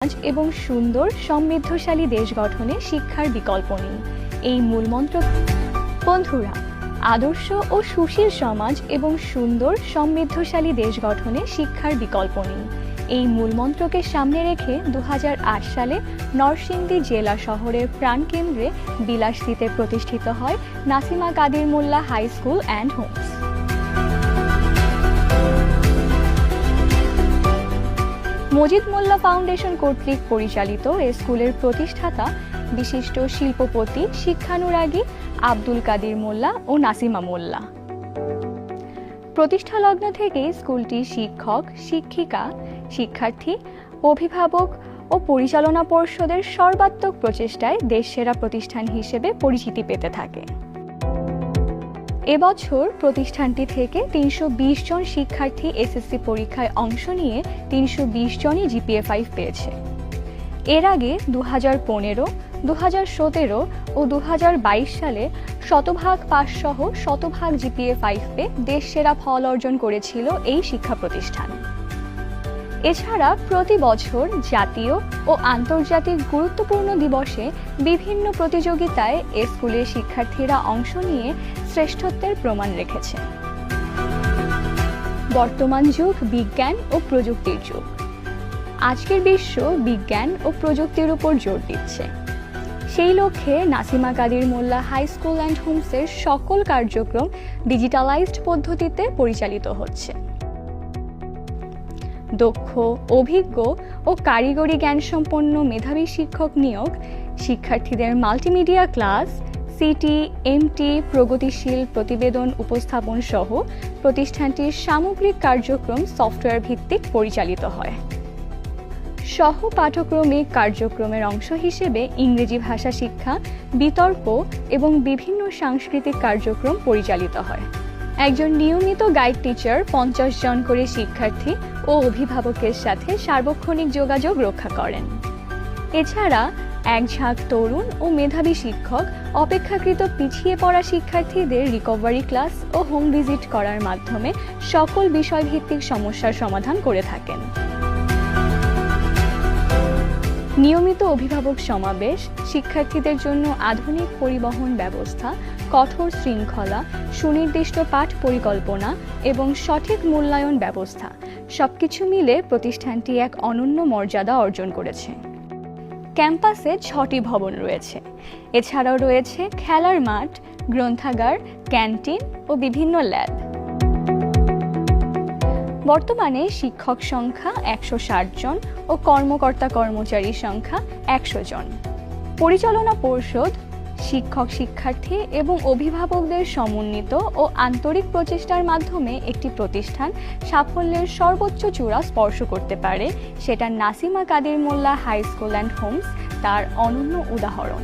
সমাজ এবং সুন্দর সমৃদ্ধশালী দেশ গঠনে শিক্ষার বিকল্প নেই, এই মূলমন্ত্র। বন্ধুরা, আদর্শ ও সুশীল সমাজ এবং সুন্দর সমৃদ্ধশালী দেশ গঠনে শিক্ষার বিকল্প নেই, এই মূলমন্ত্রকে সামনে রেখে 2008 সালে নরসিংদী জেলা শহরের প্রাণকেন্দ্রে বিলাসদ্বীপে প্রতিষ্ঠিত হয় Nasima Kadir Molla high school and homes. Majid Molla foundation কর্তৃক পরিচালিত এ স্কুলের প্রতিষ্ঠাতা বিশিষ্ট শিল্পপতি, শিক্ষানুরাগী আব্দুল কাদির মোল্লা ও নাসিমা মোল্লা। প্রতিষ্ঠালগ্ন থেকেই স্কুলটি শিক্ষক, শিক্ষিকা, শিক্ষার্থী, অভিভাবক ও পরিচালনা পর্ষদের সর্বাত্মক প্রচেষ্টায় দেশসেরা প্রতিষ্ঠান হিসেবে পরিচিতি পেতে থাকে। এবছর প্রতিষ্ঠানটি থেকে 320 জন শিক্ষার্থী এসএসসি পরীক্ষায় অংশ নিয়ে 320 জনই GPA-5 পেয়েছে। এর আগে 2015, 2017 ও 2022 সালে শতভাগ পাস সহ শতভাগ GPA-5 পেয়ে দেশসেরা ফল অর্জন করেছিল এই শিক্ষা প্রতিষ্ঠান। এছাড়া প্রতি বছর জাতীয় ও আন্তর্জাতিক গুরুত্বপূর্ণ দিবসে বিভিন্ন প্রতিযোগিতায় এ স্কুলের শিক্ষার্থীরা অংশ নিয়ে শ্রেষ্ঠত্বের প্রমাণ রেখেছে। বর্তমান যুগ বিজ্ঞান ও প্রযুক্তির যুগ। আজকের বিশ্ব বিজ্ঞান ও প্রযুক্তির উপর জোর দিচ্ছে। সেই লক্ষ্যে Nasima Kadir Molla high school and হোমসের সকল কার্যক্রম ডিজিটালাইজড পদ্ধতিতে পরিচালিত হচ্ছে। দক্ষ, অভিজ্ঞ ও কারিগরি জ্ঞানসম্পন্ন মেধাবী শিক্ষক নিয়োগ, শিক্ষার্থীদের মাল্টিমিডিয়া ক্লাস, সিটি, এমটি, প্রগতিশীল প্রতিবেদন উপস্থাপন সহ প্রতিষ্ঠানটির সামগ্রিক কার্যক্রম সফটওয়্যার ভিত্তিক পরিচালিত হয়। সহ পাঠ্যক্রমিক কার্যক্রমের অংশ হিসেবে ইংরেজি ভাষা শিক্ষা, বিতর্ক এবং বিভিন্ন সাংস্কৃতিক কার্যক্রম পরিচালিত হয়। একজন নিয়মিত গাইড টিচার 50 জন করে শিক্ষার্থী ও অভিভাবকের সাথে সার্বক্ষণিক যোগাযোগ রক্ষা করেন। এছাড়া এক ঝাঁক তরুণ ও মেধাবী শিক্ষক অপেক্ষাকৃত পিছিয়ে পড়া শিক্ষার্থীদের রিকভারি ক্লাস ও হোম ভিজিট করার মাধ্যমে সকল বিষয়ভিত্তিক সমস্যার সমাধান করে থাকেন। নিয়মিত অভিভাবক সমাবেশ, শিক্ষার্থীদের জন্য আধুনিক পরিবহন ব্যবস্থা, কঠোর শৃঙ্খলা, সুনির্দিষ্ট পাঠ পরিকল্পনা এবং সঠিক মূল্যায়ন ব্যবস্থা সবকিছু মিলে প্রতিষ্ঠানটি এক অনন্য মর্যাদা অর্জন করেছে। ক্যাম্পাসে 6টি ভবন রয়েছে। এছাড়াও রয়েছে খেলার মাঠ, গ্রন্থাগার, ক্যান্টিন ও বিভিন্ন ল্যাব। বর্তমানে শিক্ষক সংখ্যা 160 জন ও কর্মকর্তা কর্মচারীর সংখ্যা 100 জন। পরিচালনা পর্ষদ শিক্ষক, শিক্ষার্থী এবং অভিভাবকদের সমন্বিত ও আন্তরিক প্রচেষ্টার মাধ্যমে একটি প্রতিষ্ঠান সাফল্যের সর্বোচ্চ চূড়া স্পর্শ করতে পারে, সেটা Nasima Kadir Molla high school and Holmes তার অনন্য উদাহরণ।